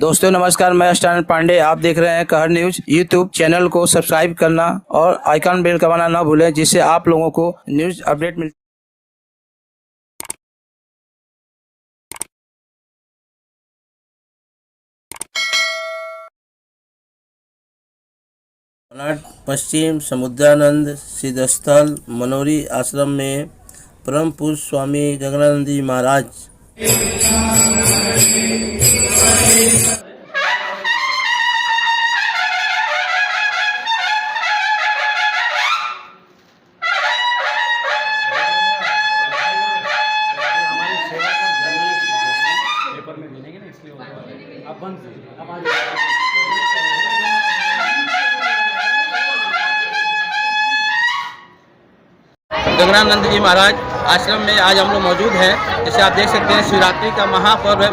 दोस्तों नमस्कार, मैं स्टैंड पांडे। आप देख रहे हैं कहर न्यूज। यूट्यूब चैनल को सब्सक्राइब करना और आइकन बेल दबाना ना भूलें, जिससे आप लोगों को न्यूज अपडेट मिल। पश्चिम समुद्रानंद सिद्धस्थल मनोरी आश्रम में परम पूज्य स्वामी गगनानंद जी महाराज गगनानंद जी महाराज आश्रम में आज हम लोग मौजूद हैं। जैसे आप देख सकते हैं, शिवरात्रि का महापर्व है।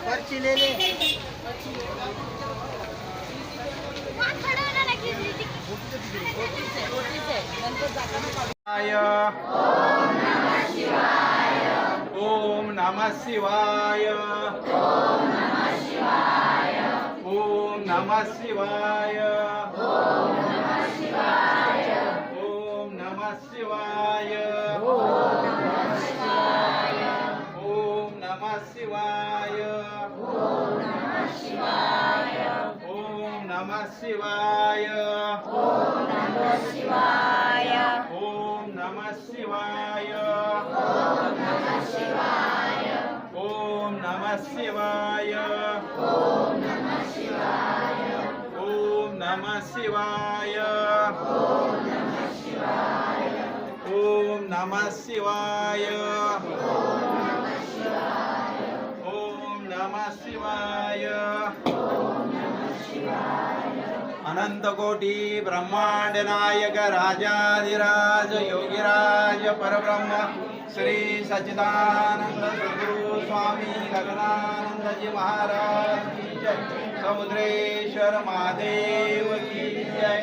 पर्ची ले ले। ओम नमः शिवाय। ओम नमः शिवाय। ओम नमः शिवाय। ओम नमः शिवाय। ओम नमः शिवाय। ओम नमः शिवाय। ओम नमः शिवाय। ओम नमः शिवाय। ओम नमः शिवाय। ओम नमः शिवाय। ओम नमः शिवाय। ओम नमः शिवाय। ओम नमः शिवाय। ओम नमः शिवाय। ओम नमः शिवाय। ओम नमः शिवाय। ओम नमः शिवाय। ओम नमः शिवाय। अनंत कोटि ब्रह्मांड नायक राजाधिराज योगिराज परब्रह्म श्री सच्चिदानंद सद्गुरु स्वामी गगनानंद जी महाराज की जय। समुद्रेश्वर महादेव की जय।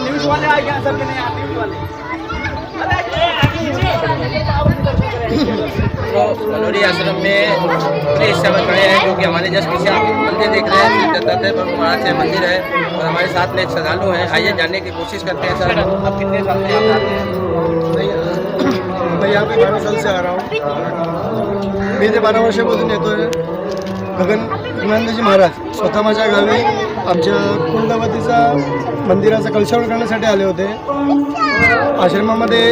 न्यूज़ वाले आ गया सर, नहीं न्यूज़ वाले। तो मनोरी आश्रम में इस समय खड़े हैं, जो कि हमारे जस्ट पीछे आप मंदिर देख रहे हैं, सिद्धेश्वर महाराज का मंदिर है। और हमारे साथ में एक श्रद्धालु हैं। आइए जानने की कोशिश करते हैं। सर, आप कितने साल से यहाँ आते हैं? मैं यहाँ पे 12 साल से आ रहा हूँ। मी ते 12 वर्षापासून येतो आहे। गगनानंदजी महाराज स्वतः माझ्या गावी आमच्या कुलदेवतेचा मंदिराचा कलशावर करण्यासाठी आले होते। आश्रमामध्ये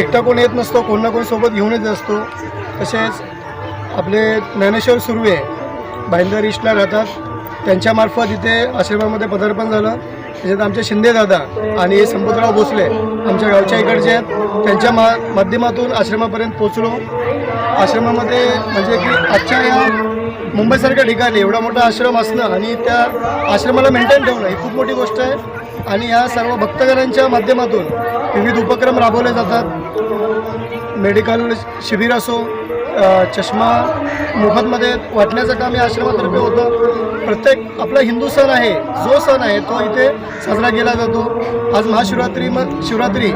एकटा कोण येत नसतो, कोण ना कोण सोबत घेऊन येत असतो। तसेच आपले ज्ञानेश्वर सुर्वे भाईंदर ईस्टला राहतात, त्यांच्यामार्फत इथे आश्रमामध्ये पदार्पण झालं। त्याच्यात आमचे शिंदे दादा आणि संपतराव भोसले आमच्या गावच्या इकडचे आहेत, त्यांच्या माध्यमातून आश्रमापर्यंत पोचलो। आश्रमामध्ये म्हणजे की आजच्या या मुंबईसारख्या ठिकाणी एवढा मोठा आश्रम असणं आणि त्या आश्रमाला मेंटेन ठेवणं ही खूप मोठी गोष्ट आहे। आणि या सर्व भक्तगणांच्या माध्यमातून विविध उपक्रम राबवले जातात। मेडिकल शिबिर असो, चष्मा मोफतमध्ये वाटण्याचं काम या आश्रमातर्फे होतं. प्रत्येक आपला हिंदू सण आहे, जो सण आहे तो इथे साजरा केला जातो. आज शिवरात्री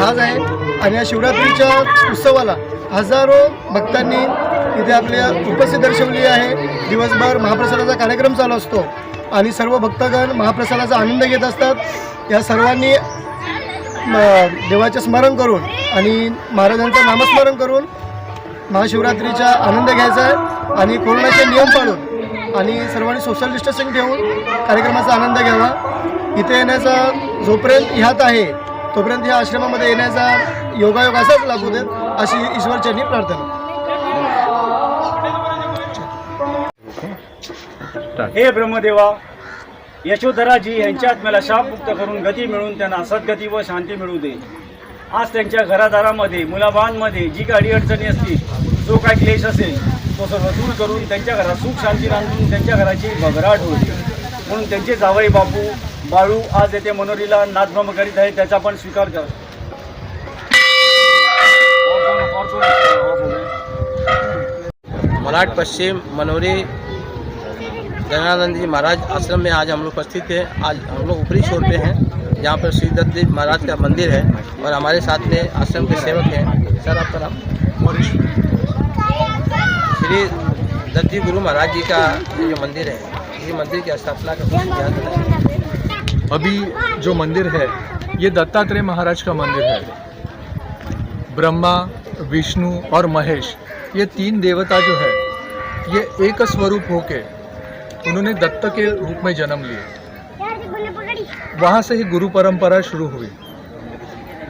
आज आहे आणि या शिवरात्रीच्या उत्सवाला हजारो भक्तांनी इथे आपल्या उपस्थिती दर्शवली आहे. दिवसभर महाप्रसादाचा कार्यक्रम चालू असतो आणि सर्व भक्तगण महाप्रसादाचा आनंद घेत असतात. या सर्वांनी देवाचे स्मरण करून आणि महाराजांचं नामस्मरण करून महाशिवरात्रीचा आनंद घ्यायचा आहे आणि कोरोनाचे नियम पाळून आणि सर्वांनी सोशल डिस्टन्सिंग ठेवून कार्यक्रमाचा आनंद घ्यावा. इथे येण्याचा जोपर्यंत ह्यात आहे तोपर्यंत या आश्रमामध्ये येण्याचा योगायोग असाच लागू देत अशी ईश्वरचरणी प्रार्थना. हे ब्रह्मदेवा, यशोधराजी यांच्या आत्म्याला शापमुक्त करून गती मिळून त्यांना सद्गती व शांती मिळू दे. आज त्यांच्या घरादारामध्ये मुलाबाळांमध्ये जी काही अडचणी असतील, जो काही क्लेश असेल तो सर्व दूर करून त्यांच्या घरात सुख शांती नांदून त्यांच्या घराची भरभराट होईल. म्हणून त्यांचे जावई बापू बाळू आज येथे मनोरीला नाथभ्रम करीत आहे, त्याचा पण स्वीकार करा. मलाड पश्चिम मनोरी गंगानंद जी महाराज आश्रम में आज हम लोग उपस्थित हैं. आज हम लोग ऊपरी छोर पे हैं जहाँ पर श्री दत्त जी महाराज का मंदिर है और हमारे साथ में आश्रम के सेवक हैं. सर आपका नाम? श्री दत्त जी गुरु महाराज जी का ये जो मंदिर है, ये मंदिर की स्थापना का कुछ इतिहास बताइए. अभी जो मंदिर है ये दत्तात्रेय महाराज का मंदिर है. ब्रह्मा, विष्णु और महेश ये तीन देवता जो है ये एक स्वरूप होके उन्होंने दत्त के रूप में जन्म लिए. वहाँ से ही गुरु परंपरा शुरू हुई.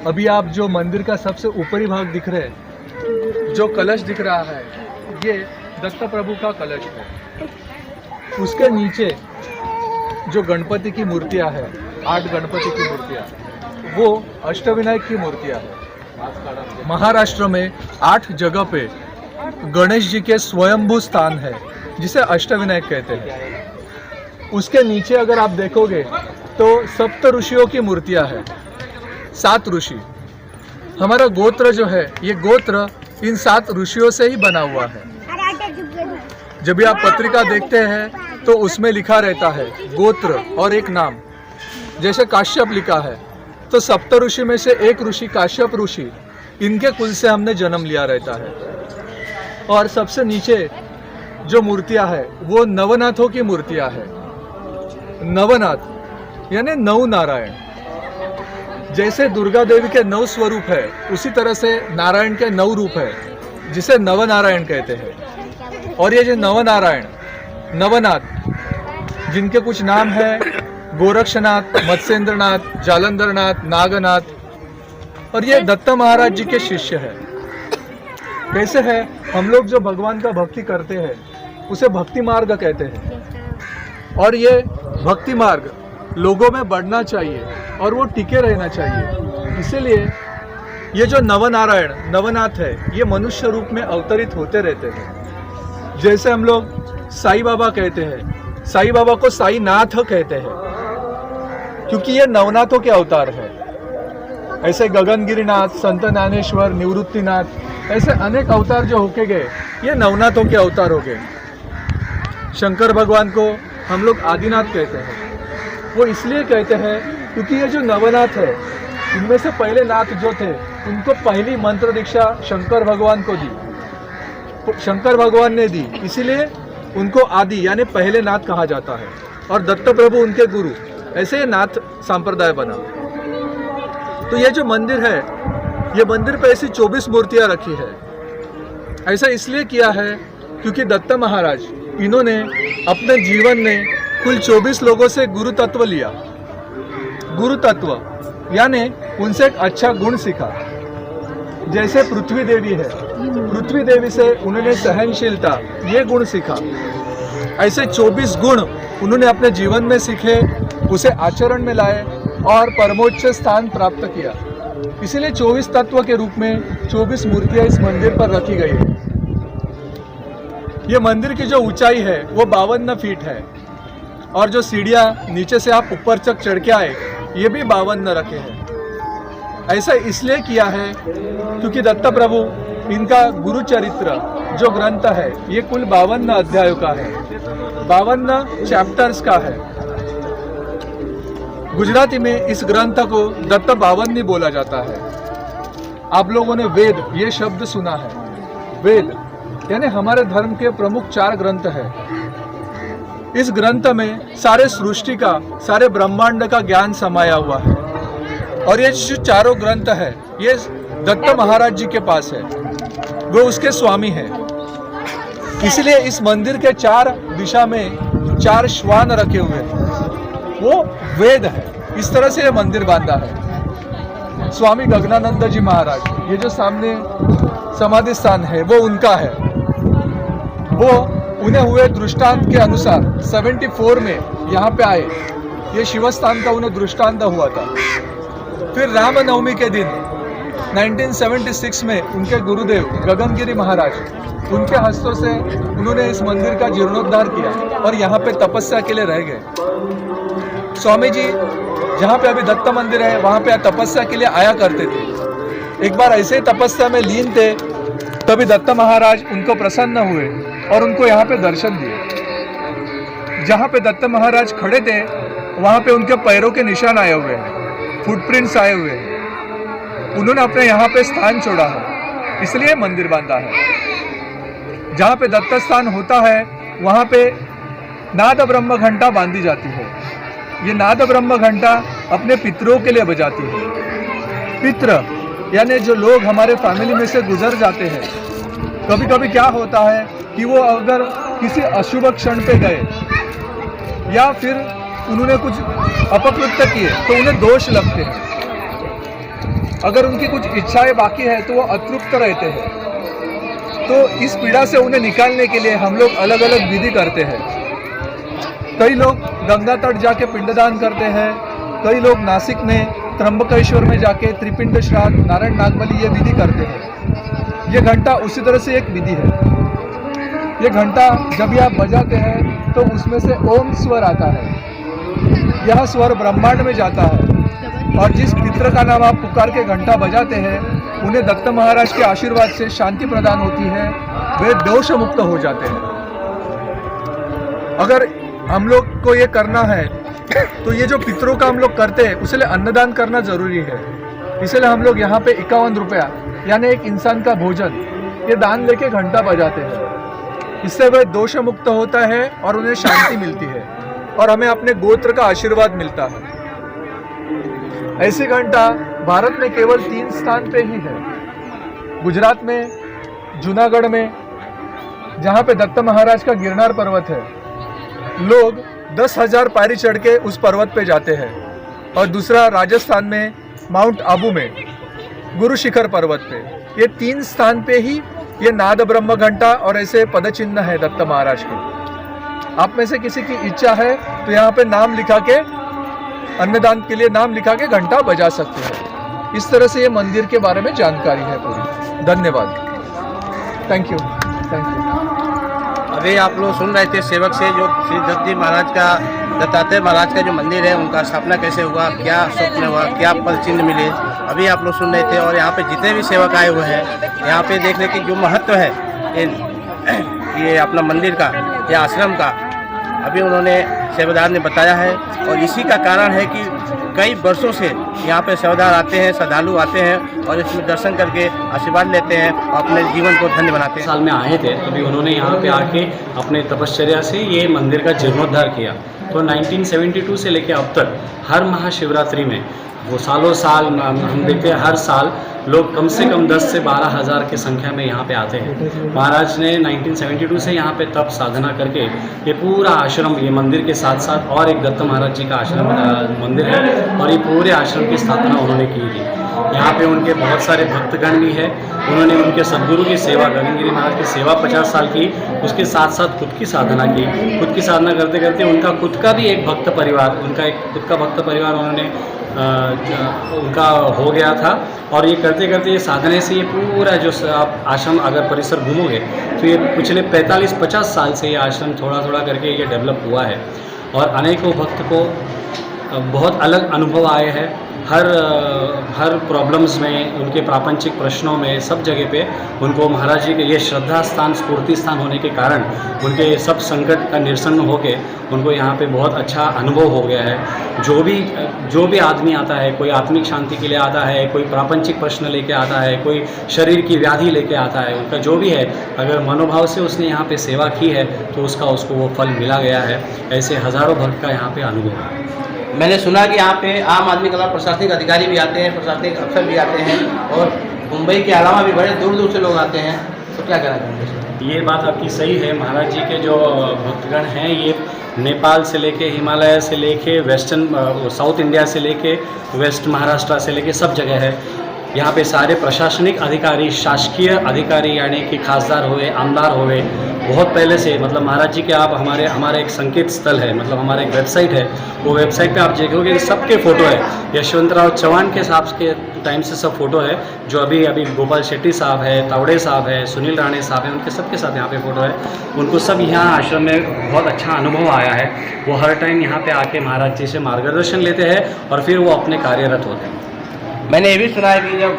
अभी आप जो मंदिर का सबसे ऊपरी भाग दिख रहे हैं, जो कलश दिख रहा है ये दत्त प्रभु का कलश है. उसके नीचे जो गणपति की मूर्तियाँ हैं, 8 गणपति की मूर्तियाँ, वो अष्टविनायक की मूर्तियाँ हैं. महाराष्ट्र में 8 जगह पे गणेश जी के स्वयंभू स्थान है जिसे अष्टविनायक कहते हैं. उसके नीचे अगर आप देखोगे तो सप्त ऋषियों की मूर्तियां हैं, 7 ऋषि. हमारा गोत्र जो है ये गोत्र इन 7 ऋषियों से ही बना हुआ है. जब भी आप पत्रिका देखते हैं तो उसमें लिखा रहता है गोत्र और एक नाम. जैसे काश्यप लिखा है तो सप्त ऋषि में से एक ऋषि काश्यप ऋषि, इनके कुल से हमने जन्म लिया रहता है. और सबसे नीचे जो मूर्तियां है वो नवनाथों की मूर्तियां है. नवनाथ यानी नौ नारायण. जैसे दुर्गा देवी के 9 स्वरूप है उसी तरह से नारायण के 9 रूप है जिसे नवनारायण कहते हैं. और ये जो नवनारायण, नवनाथ जिनके कुछ नाम है गोरक्षनाथ, मत्स्येंद्रनाथ, जालंधरनाथ, नागनाथ, और ये दत्त महाराज जी के शिष्य है. कैसे है, हम लोग जो भगवान का भक्ति करते हैं उसे भक्ति मार्ग कहते हैं. और ये भक्ति मार्ग लोगों में बढ़ना चाहिए और वो टिके रहना चाहिए. इसीलिए ये जो नवनारायण नवनाथ है ये मनुष्य रूप में अवतरित होते रहते हैं. जैसे हम लोग साईं बाबा कहते हैं, साईं बाबा को साईं नाथ कहते हैं क्योंकि ये नवनाथों के अवतार है. ऐसे गगनगिरीनाथ, संत ज्ञानेश्वर, निवृत्तिनाथ, ऐसे अनेक अवतार जो होके गए ये नवनाथों के अवतार हो गए. शंकर भगवान को हम लोग आदिनाथ कहते हैं. वो इसलिए कहते हैं क्योंकि ये जो नवनाथ है इनमें से पहले नाथ जो थे उनको पहली मंत्र दीक्षा शंकर भगवान को दी. शंकर भगवान ने दी, इसीलिए उनको आदि यानी पहले नाथ कहा जाता है. और दत्त प्रभु उनके गुरु, ऐसे नाथ संप्रदाय बना. तो ये जो मंदिर है, ये मंदिर पे ऐसी 24 मूर्तियां रखी है. ऐसा इसलिए किया है क्योंकि दत्त महाराज इन्होंने अपने जीवन में कुल 24 लोगों से गुरु तत्व लिया. गुरु तत्व यानी उनसे एक अच्छा गुण सीखा. जैसे पृथ्वी देवी है, पृथ्वी देवी से उन्होंने सहनशीलता ये गुण सीखा. ऐसे 24 गुण उन्होंने अपने जीवन में सीखे, उसे आचरण में लाए और परमोच्च स्थान प्राप्त किया. इसीलिए 24 तत्व के रूप में 24 मूर्तियां इस मंदिर पर रखी गई है. ये मंदिर की जो ऊंचाई है वो 52 फीट है और जो सीढ़ियाँ नीचे से आप ऊपर तक चढ़ के आए ये भी 52 रखे हैं. ऐसा इसलिए किया है क्योंकि दत्त प्रभु इनका गुरु चरित्र जो ग्रंथ है ये कुल 52 अध्यायों का है, 52 चैप्टर्स का है। गुजराती में इस ग्रंथ को दत्त 52 बोला जाता है। आप लोगों ने वेद ये शब्द सुना है। वेद यानी हमारे धर्म के प्रमुख 4 ग्रंथ है। इस ग्रंथ में सारे सृष्टि का, सारे ब्रह्मांड का ज्ञान समाया हुआ है। और ये जो चारों ग्रंथ है ये दत्त महाराज जी के पास है, वो उसके स्वामी है। इसलिए इस मंदिर के 4 दिशा में 4 श्वान रखे हुए हैं, वो वेद है। इस तरह से ये मंदिर बांधा है। स्वामी गगनानंद जी महाराज, ये जो सामने समाधि स्थान है वो उनका है। वो उन्हें हुए दृष्टांत के अनुसार 74 में यहाँ पे आए। ये शिव स्थान का उन्हें दृष्टांत हुआ था। फिर रामनवमी के दिन 1976 में उनके गुरुदेव गगनगिरी महाराज, उनके हस्तों से उन्होंने इस मंदिर का जीर्णोद्धार किया और यहाँ पे तपस्या के लिए रह गए। स्वामी जी जहाँ पे अभी दत्त मंदिर है वहाँ पे तपस्या के लिए आया करते थे। एक बार ऐसे ही तपस्या में लीन थे, तभी दत्त महाराज उनको प्रसन्न हुए और उनको यहाँ पे दर्शन दिए। जहाँ पे दत्त महाराज खड़े थे वहाँ पे उनके पैरों के निशान आए हुए हैं, फुटप्रिंट्स आए हुए हैं। उन्होंने अपने यहाँ पे स्थान छोड़ा है, इसलिए मंदिर बांधा है। जहाँ पे दत्त स्थान होता है वहाँ पे नाद ब्रह्म घंटा बांधी जाती है। ये नाद ब्रह्म घंटा अपने पितरों के लिए बजाती है। पित्र यानी जो लोग हमारे फैमिली में से गुजर जाते हैं। कभी कभी क्या होता है कि वो अगर किसी अशुभ क्षण पे गए या फिर उन्होंने कुछ अपकृत्य किए तो उन्हें दोष लगते हैं। अगर उनकी कुछ इच्छाएं बाकी है तो वो अतृप्त रहते हैं। तो इस पीड़ा से उन्हें निकालने के लिए हम लोग अलग अलग विधि करते हैं। कई लोग गंगा तट जाके पिंडदान करते हैं, कई लोग नासिक में त्र्यंबकेश्वर में जाके त्रिपिंड श्राद्ध, नारायण नागबली ये विधि करते हैं। ये घंटा उसी तरह से एक विधि है। ये घंटा जब भी आप बजाते हैं तो उसमें से ओम स्वर आता है। यह स्वर ब्रह्मांड में जाता है और जिस पितर का नाम आप पुकार के घंटा बजाते हैं उन्हें दत्त महाराज के आशीर्वाद से शांति प्रदान होती है, वे दोष मुक्त हो जाते हैं। अगर हम लोग को ये करना है तो ये जो पितरों का हम लोग करते हैं उसके लिए अन्नदान करना जरूरी है। इसलिए हम लोग यहाँ पे 51 रुपया यानी एक इंसान का भोजन ये दान लेके घंटा बजाते हैं। इससे वह दोष मुक्त होता है और उन्हें शांति मिलती है और हमें अपने गोत्र का आशीर्वाद मिलता है। ऐसी घंटा भारत में केवल 3 स्थान पे ही है। गुजरात में, जूनागढ़ में, जहाँ पे दत्त महाराज का गिरनार पर्वत है, लोग 10,000 पायरी चढ़ के उस पर्वत पे जाते हैं। और दूसरा राजस्थान में माउंट आबू में गुरु शिखर पर्वत पे। ये 3 स्थान पे ही ये नाद ब्रह्म घंटा और ऐसे पदचिन्ह है दत्त महाराज के। आप में से किसी की इच्छा है तो यहाँ पे नाम लिखा के, अन्नदान के लिए नाम लिखा के घंटा बजा सकते हैं। इस तरह से ये मंदिर के बारे में जानकारी है पूरी। धन्यवाद। Thank you. अभी आप लोग सुन रहे थे सेवक से जो श्री दत्त जी महाराज का, दत्तात्रेय महाराज का जो मंदिर है उनका स्थापना कैसे हुआ, क्या स्वप्न हुआ, क्या पद चिन्ह मिले, अभी आप लोग सुन रहे थे। और यहाँ पे जितने भी सेवक आए हुए हैं यहाँ पे देखने की जो महत्व है ये अपना मंदिर का या आश्रम का, अभी उन्होंने सेवादार ने बताया है। और इसी का कारण है कि कई वर्षों से यहाँ पे सेवादार आते हैं, श्रद्धालु आते हैं और इसमें दर्शन करके आशीर्वाद लेते हैं और अपने जीवन को धन्य बनाते हैं। साल में आए थे तभी उन्होंने यहाँ पे आके अपने तपश्चर्या से ये मंदिर का जीर्णोद्धार किया। तो 1972 से लेकर अब तक हर महाशिवरात्रि में वो सालों साल हम देखते हैं, हर साल लोग कम से कम 10 से 12 हज़ार की संख्या में यहाँ पे आते हैं। महाराज ने 1972 से यहाँ पे तप साधना करके ये पूरा आश्रम, ये मंदिर के साथ साथ और एक दत्त महाराज जी का आश्रम मंदिर है और ये पूरे आश्रम की स्थापना उन्होंने की थी। यहाँ पे उनके बहुत सारे भक्तगण भी है। उन्होंने उनके सदगुरु की सेवा, गगनगिरी महाराज की सेवा 50 साल की, उसके साथ साथ खुद की साधना की। खुद की साधना करते करते उनका खुद का भी एक भक्त परिवार, उनका एक खुद का भक्त परिवार उन्होंने उनका हो गया था। और ये करते करते ये साधने से ये पूरा जो आप आश्रम अगर परिसर घूमोगे तो ये पिछले 45-50 साल से ये आश्रम थोड़ा थोड़ा करके ये डेवलप हुआ है और अनेकों भक्त को बहुत अलग अनुभव आए हैं। हर प्रॉब्लम्स में, उनके प्रापंचिक प्रश्नों में, सब जगह पे उनको महाराज जी के ये श्रद्धा स्थान, स्फूर्ति स्थान होने के कारण उनके सब संकट का निरसन होके उनको यहाँ पे बहुत अच्छा अनुभव हो गया है। जो भी आदमी आता है, कोई आत्मिक शांति के लिए आता है, कोई प्रापंचिक प्रश्न लेके आता है, कोई शरीर की व्याधि लेके आता है, उनका जो भी है, अगर मनोभाव से उसने यहाँ पे सेवा की है तो उसको वो फल मिला गया है। ऐसे हज़ारों भक्त का यहाँ पे अनुभव है। मैंने सुना कि यहाँ पे आम आदमी के अलावा प्रशासनिक अधिकारी भी आते हैं, प्रशासनिक अफसर भी आते हैं और मुंबई के अलावा भी बड़े दूर दूर से लोग आते हैं, तो क्या कहना चाहेंगे? ये बात आपकी सही है। महाराज जी के जो भक्तगण हैं ये नेपाल से लेके, हिमालय से लेके, वेस्टर्न साउथ इंडिया से लेके, वेस्ट महाराष्ट्र से लेके सब जगह है। यहाँ पे सारे प्रशासनिक अधिकारी, शासकीय अधिकारी यानी कि खासदार हुए, आमदार हुए, बहुत पहले से, मतलब महाराज जी के आप हमारे एक संकेत स्थल है, मतलब हमारा एक वेबसाइट है, वो वेबसाइट पे आप देखोगे कि सबके फ़ोटो है। यशवंतराव चौहान के साहब के टाइम से सब फोटो है, जो अभी गोपाल शेट्टी साहब है, तावड़े साहब है, सुनील राणे साहब हैं, उनके सबके साथ यहाँ पे फ़ोटो है। उनको सब यहाँ आश्रम में बहुत अच्छा अनुभव आया है। वो हर टाइम यहाँ पे आके महाराज जी से मार्गदर्शन लेते हैं और फिर वो अपने कार्यरत होते हैं। मैंने ये भी सुना है कि जब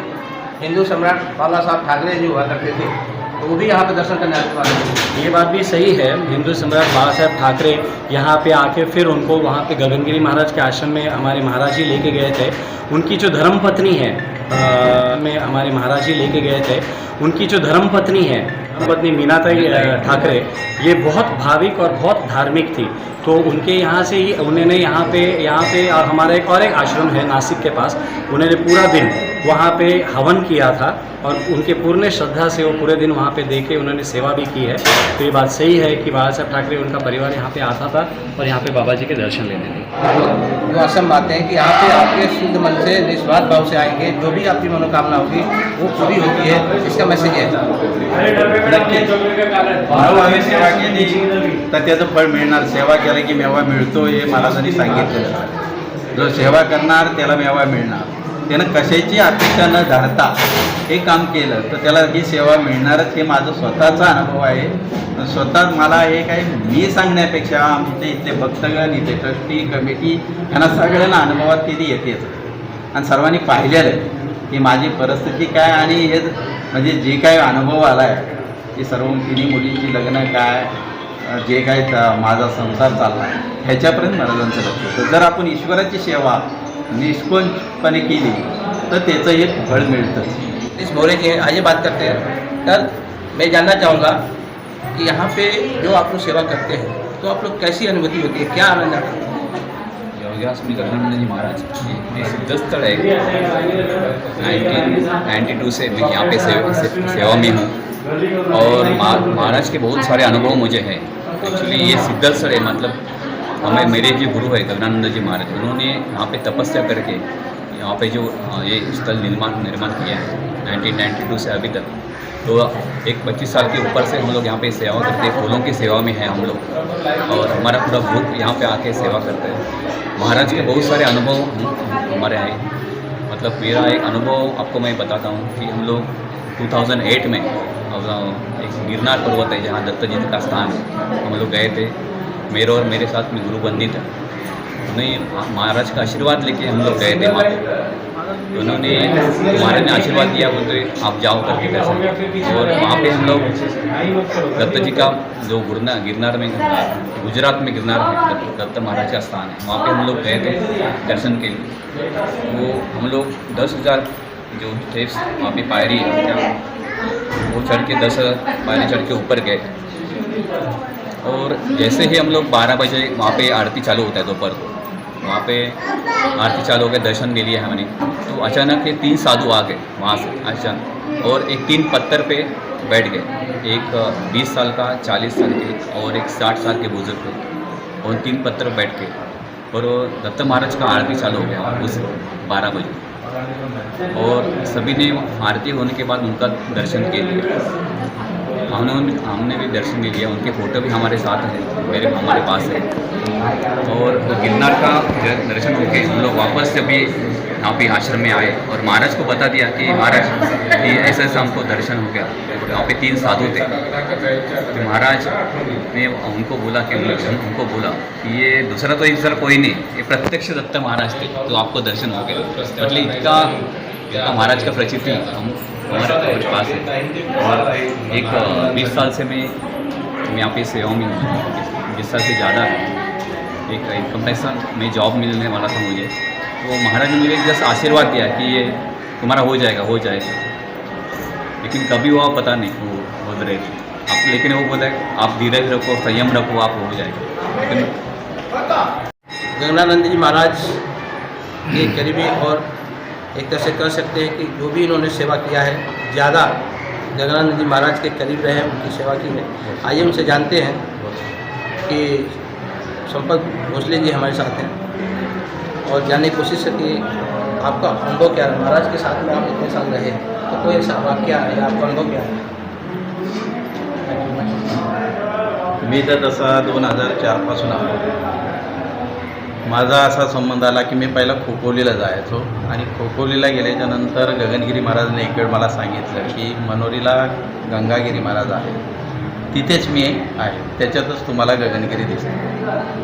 हिंदू सम्राट बाला साहब ठाकरे जी हुआ करते थे तो वो भी यहाँ पे दर्शन करने आते थे। ये बात भी सही है। हिंदू सम्राट बाला साहब ठाकरे यहाँ पे आके फिर उनको वहाँ पे गगनगिरी महाराज के आश्रम में हमारे महाराज जी लेके गए थे। उनकी जो धर्मपत्नी है में हमारे महाराज जी लेके गए थे, उनकी जो धर्मपत्नी है, धर्मपत्नी मीनाताई ठाकरे, ये बहुत भाविक और बहुत धार्मिक थी। तो उनके यहाँ से ही उन्होंने यहाँ पे और हमारा एक आश्रम है नासिक के पास, उन्होंने पूरा दिन वहाँ पे हवन किया था और उनके पूर्ण श्रद्धा से वो पूरे दिन वहाँ पे देके उन्होंने सेवा भी की है। तो ये बात सही है कि बाला साहब ठाकरे, उनका परिवार यहाँ पे आता था और यहाँ पे बाबा जी के दर्शन लेने थे। जो असम बातें हैं कि यहाँ पे आपके शुद्ध मन से, निस्वार्थ भाव से आएंगे, जो भी आपकी मनोकामना होगी वो पूरी होती है, इसका मैसेज है। भावाने सेवा केली तर त्याचं फळ मिळणार, सेवा केलं की मेवा मिळतो हे महाराजांनी सांगितलेलं। जो सेवा करणार त्याला मेवा मिळणार। त्यानं कशाची अपेक्षा न धरता हे काम केलं तर त्याला ही सेवा मिळणारच, हे माझं स्वतःचा अनुभव आहे। स्वतः मला हे काही मी सांगण्यापेक्षा आमचे इथले भक्तगण, इथे ट्रस्टी कमिटी यांना सगळ्यांना अनुभवात ती येतेच आणि सर्वांनी पाहिलेलं आहे की माझी परिस्थिती काय आणि हे म्हणजे जे काय अनुभव आला आहे की सर्व तिन्ही मुलींची लग्न काय, जे काय माझा संसार चालला ह्याच्यापर्यंत महाराजांचं लक्ष होतं। जर आपण ईश्वराची सेवा निष्कोचपणे केली तर त्याचं एक फळ मिळतं। इस भोरे की आइए बात करते हैं। सर, मैं जानना चाहूँगा कि यहाँ पे जो आप लोग सेवा करते हैं तो आप लोग कैसी अनुभूति होती है, क्या आनंद आता है? योगासमी गगनानंद जी महाराज ये सिद्ध स्थल है। 1992 से मैं यहाँ पे सेवा में हूँ और महाराज के बहुत सारे अनुभव मुझे हैं। एक्चुअली ये सिद्ध स्थल है, मतलब मेरे जो गुरु है गगनानंद जी महाराज, उन्होंने यहाँ पे तपस्या करके यहाँ पे जो ये स्थल निर्माण किया है 1992 से अभी तक। तो एक 25 साल के ऊपर से हम लोग यहाँ पे सेवा करते हैं, फूलों की सेवा में हैं हम लोग और हमारा पूरा ग्रुप यहाँ पे आके सेवा करते हैं। महाराज के बहुत सारे अनुभव हमारे हैं। मतलब मेरा एक अनुभव आपको मैं बताता हूँ कि हम लोग 2008 में एक गिरनार पर्वत है जहाँ दत्त जी का स्थान है, हम लोग गए थे। मेरे और मेरे साथ में गुरु बंदित है, उन्हें महाराज का आशीर्वाद लेके हम लोग गए थे वहाँ। उन्होंने महाराज ने आशीर्वाद दिया, बोलते आप जाओ करके दर्शन। और वहाँ पे हम लोग दत्त जी का जो गिरनार में, गुजरात में गिरनार में दत्त महाराज का स्थान है, वहाँ पे हम लोग गए थे दर्शन के लिए। वो हम लोग 10,000 जो स्टेप्स वहाँ पे पायरी है वो चढ़ के 10 पायरी चढ़ के ऊपर गए। और जैसे ही हम लोग 12 बजे वहाँ पे आरती चालू होता है दोपहर को, वहाँ पे आरती चालू हो गए, दर्शन ले लिया हमने। तो अचानक के 3 साधु आ गए वहाँ से अचानक और एक 3 पत्थर पे बैठ गए। एक 20 साल का, 40 साल के और एक 60 साल के बुजुर्ग थे। उन 3 पत्थर बैठ के और दत्त महाराज का आरती चालू हो गया उस 12 बजे और सभी ने आरती होने के बाद उनका दर्शन के लिए हमने भी दर्शन ले लिया। उनके फ़ोटो भी हमारे साथ है, हमारे पास है। और गिरनार का दर्शन होके हम लोग वापस से भी यहाँ पे आश्रम में आए और महाराज को बता दिया कि महाराज ऐसा हमको दर्शन हो गया। वहाँ पे 3 साधु थे। तो महाराज ने उनको बोला कि उनको बोला कि ये दूसरा कोई नहीं, ये प्रत्यक्ष दत्त महाराज थे, तो आपको दर्शन हो गए। मतलब इनका महाराज का प्रचिति हमारे पास है। और एक 20 साल से मैं यहाँ पे सेवा में हूँ, 20 साल से ज़्यादा। एक इनकम टैक्स में जॉब मिलने वाला था मुझे, तो महाराज ने मुझे जस्ट आशीर्वाद दिया कि ये तुम्हारा हो जाएगा। लेकिन कभी हुआ पता नहीं, वो बोल रहे थे आप, लेकिन वो बोला आप धीरज रखो, संयम रखो, आप हो जाएगा। लेकिन गगनानंद जी महाराज के करीबी और एक तरह से कह सकते हैं कि जो भी इन्होंने सेवा किया है, ज़्यादा गगनानंद जी महाराज के करीब रहे, उनकी सेवा की है। आइए उनसे जानते हैं कि संपत भोसले जी हमारे साथ हैं और जानने की कोशिश की आपका अनुभव क्या है। महाराज के साथ में आप इतने साल रहे, तो कोई ऐसा वाक्य है, आपका अनुभव क्या है? मी तर तसा 2004 पासून आलो। माझा असा संबंध आला की मी पहिला खोपोलीला जायचो आणि खोपोलीला गेल्याच्यानंतर गगनगिरी महाराजने एक वेळ मला सांगितलं की मनोरीला गंगागिरी महाराज आहे, तिथेच मी आहे, त्याच्यातच तुम्हाला गगनगिरी दिसते।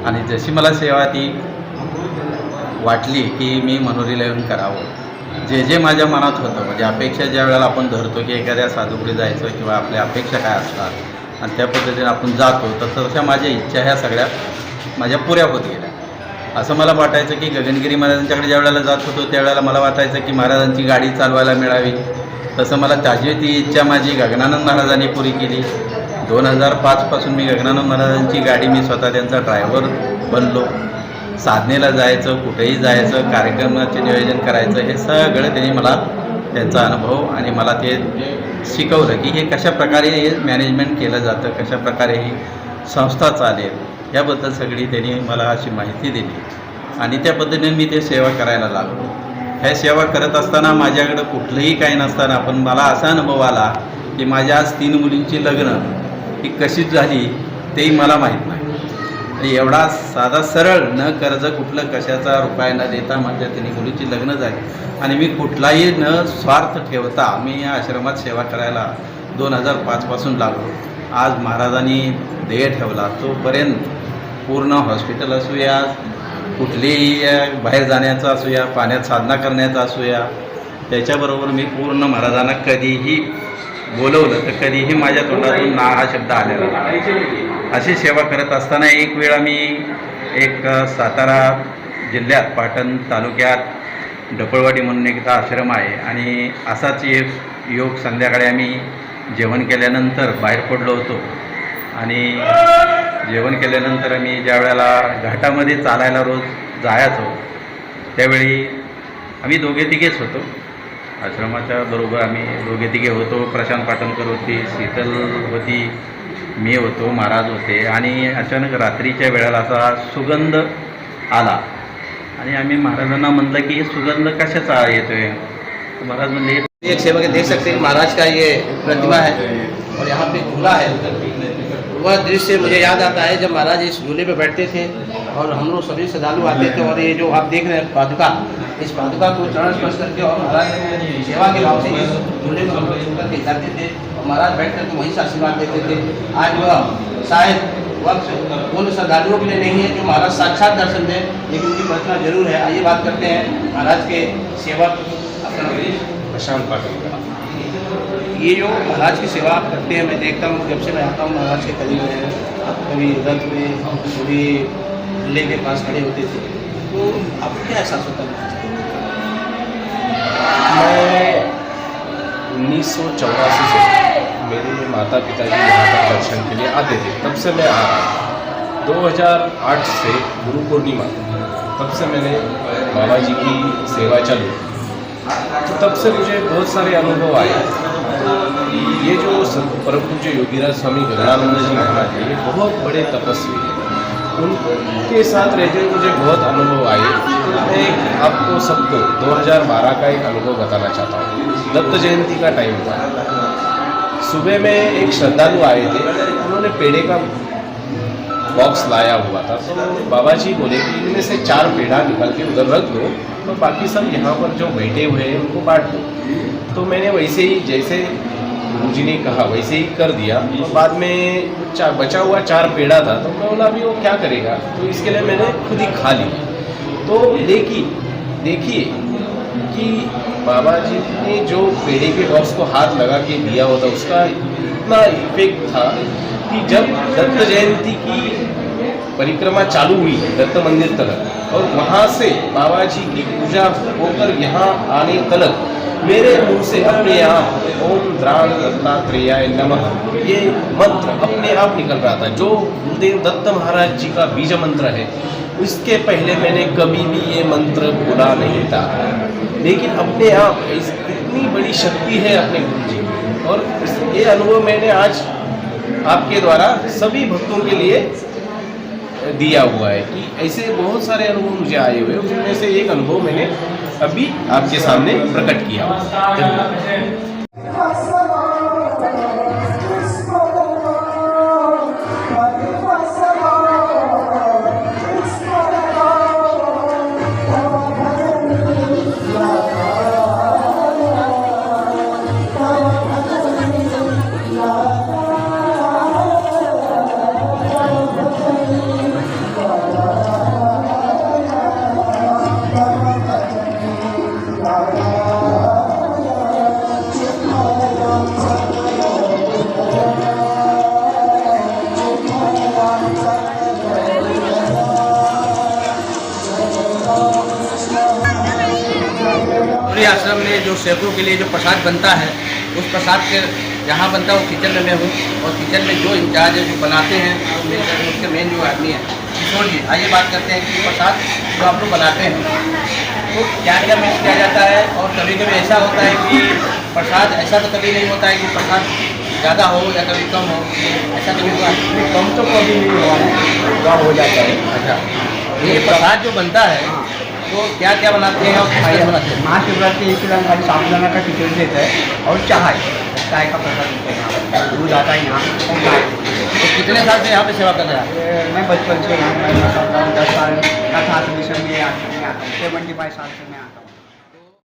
आणि जशी मला सेवा ती वाटली की मी मनोरीला येऊन करावं, जे माझ्या मनात होतं, म्हणजे अपेक्षा ज्या वेळेला आपण धरतो की एखाद्या साधूकडे जायचं किंवा आपल्या अपेक्षा काय असतात आणि त्या पद्धतीने आपण जातो, तर तशा माझ्या इच्छा ह्या सगळ्या माझ्या पुऱ्या होत गेल्या। असं मला वाटायचं की गगनगिरी महाराजांच्याकडे ज्या वेळेला जात होतो त्यावेळेला मला वाटायचं की महाराजांची गाडी चालवायला मिळावी, तसं मला ती इच्छा माझी गगनानंद महाराजांनी पुरी केली। 2005 पासून मी गगनानंद महाराजांची गाडी, मी स्वतः त्यांचा ड्रायव्हर बनलो। साधनेला जायचं, कुठेही जायचं, कार्यक्रमाचे नियोजन करायचं, हे सगळं त्यांनी मला त्यांचा अनुभव आणि मला ते शिकवलं की हे कशाप्रकारे हे मॅनेजमेंट केलं जातं, कशाप्रकारे ही संस्था चालेल, याबद्दल सगळी त्यांनी मला अशी माहिती दिली आणि त्या पद्धतीने मी ते सेवा करायला लागलो। ह्या सेवा करत असताना माझ्याकडं कुठलंही काही नसताना पण मला असा अनुभव आला की माझ्या आज 3 मुलींची लग्न ही कशी झाली तेही मला माहीत नाही। आणि एवढा साधा सरळ न कर्ज कुठलं कशाचा रुपया न देता माझ्या 3 मुलींची लग्न झाली आणि मी कुठलाही न स्वार्थ ठेवता मी या आश्रमात सेवा करायला 2005 पासून लागलो। आज महाराजांनी ध्येय ठेवला तोपर्यंत पूर्ण हॉस्पिटल असूया, कुठलेही बाहेर जाण्याचं असूया, पाण्यात साधना करण्याचं असूया, त्याच्याबरोबर मी पूर्ण महाराजांना कधीही बोलवलं तर कधीही माझ्या तोंडातून ना हा शब्द आलेला नाही। अशी सेवा करत असताना एक वेळा मी एक सातारा जिल्ह्यात पाटण तालुक्यात डपळवाडी म्हणून एक आश्रम आहे आणि असाच एक योग संध्याकाळी आम्ही जेवण केल्यानंतर बाहेर पडलो होतो आणि जेवण केल्यानंतर आम्ही ज्या वेळेला घाटामध्ये चालायला रोज जायचो त्यावेळी आम्ही दोघे तिघेच होतो, आश्रमाच्या बरोबर आम्ही दोघे तिघे होतो। प्रशांत पाटणकर होती, शीतल होती, मी होतो, महाराज होते आणि अचानक रात्रीच्या वेळेला असा सुगंध आला आणि आम्ही महाराजांना म्हणलं की हे सुगंध कशाचा येतोय, तो महाराज म्हणले एक सेवा के देख सकते हैं महाराज का ये प्रतिमा है और यहाँ पे झूला है। वह दृश्य मुझे याद आता है जब महाराज इस झूले पे बैठते थे और हम लोग सभी श्रद्धालु आते थे और ये जो आप देख रहे हैं पादुका, इस पादुका को चरण स्पर्श करके और महाराज सेवा के भाव से इस झूले को करके जाते थे और महाराज बैठ करके वहीं से आशीर्वाद देते थे। आज वह शायद वक्त उन श्रद्धालुओं के लिए नहीं है जो महाराज साक्षात दर्शन दें, लेकिन उनकी प्रार्थना जरूर है। आइए बात करते हैं महाराज के सेवक प्रशांत पाटण। ये जो महाराज की सेवा आप करते हैं, मैं देखता हूँ जब से मैं आता हूँ महाराज के करीब में, आप कभी रथ में कभी झूले के पास खड़े होते थे, तो आपको क्या एहसास होता है? मैं 1984 से मेरे माता पिता जी यहाँ पर दर्शन के लिए आते थे, तब से मैं आ रहा हूँ। 2008 से गुरु पूर्णिमा तब से मैंने बाबा जी की सेवा चालू, तो तब से मुझे बहुत सारे अनुभव आए। ये जो परम पूज्य योगीराज स्वामी गगनानंद जी महाराज हैं, ये बहुत बड़े तपस्वी हैं, उनके साथ रहते हुए मुझे बहुत अनुभव आए। मैं आपको सबको 2012 का एक अनुभव बताना चाहता हूँ। दत्त जयंती का टाइम था, सुबह में एक श्रद्धालु आए थे, उन्होंने पेड़े का बॉक्स लाया हुआ था, तो बाबा जी बोले कि इनमें से 4 पेड़ा निकाल के उधर रख दो, तो बाकी सब यहाँ पर जो बैठे हुए हैं उनको बांट दो। तो मैंने वैसे ही जैसे गुरुजी ने कहा वैसे ही कर दिया। तो बाद में बचा हुआ 4 पेड़ा था, तो मैं बोला अभी वो क्या करेगा, तो इसके लिए मैंने खुद ही खा ली। तो देखिए कि बाबा जी ने जो पेड़े के बॉक्स को हाथ लगा के दिया होता, उसका इतना इफेक्ट था कि जब दत्त जयंती की परिक्रमा चालू हुई दत्त मंदिर तक, और वहाँ से बाबा जी की पूजा होकर यहाँ आने तक मेरे मुंह से अपने आप ओम द्राण दत्तात्रेयाय नमः ये मंत्र अपने आप निकल रहा था, जो गुरुदेव दत्त महाराज जी का बीज मंत्र है। इसके पहले मैंने कभी भी ये मंत्र बोला नहीं था, लेकिन अपने आप इतनी बड़ी शक्ति है अपने गुरु जी की। और ये अनुभव मैंने आज आपके द्वारा सभी भक्तों के लिए दिया हुआ है कि ऐसे बहुत सारे अनुभव मुझे आए हुए, उसमें से एक अनुभव मैंने अभी आपके सामने प्रकट किया। आश्रम में जो सेवकों के लिए जो प्रसाद बनता है, उस प्रसाद के जहाँ बनता है वो किचन में मैं हूँ, और किचन में जो इंचार्ज है जो बनाते हैं उसके मेन जो आदमी है किशोर जी। आइए बात करते हैं कि प्रसाद जो आप लोग बनाते हैं तो क्या क्या मिक्स किया जाता है, और कभी कभी ऐसा होता है कि प्रसाद ऐसा तो कभी नहीं होता है कि प्रसाद ज़्यादा हो या कभी कम हो, ऐसा कभी हुआ? कम तो कभी नहीं हुआ, हो जाता है। अच्छा, ये प्रसाद जो बनता है तो क्या क्या बनाते हैं और खाइए बनाते हैं? महाशिवरात्रि इस दिन खाली साबुदाना का खिचड़ी देता है और चाय का प्रसाद देते हैं, दूध आता है यहाँ। तो कितने साल से यहाँ पे सेवा कर रहे हैं? मैं बचपन से यहाँ 10 साल का था, मिशन में 75 साल से मैं आता हूँ।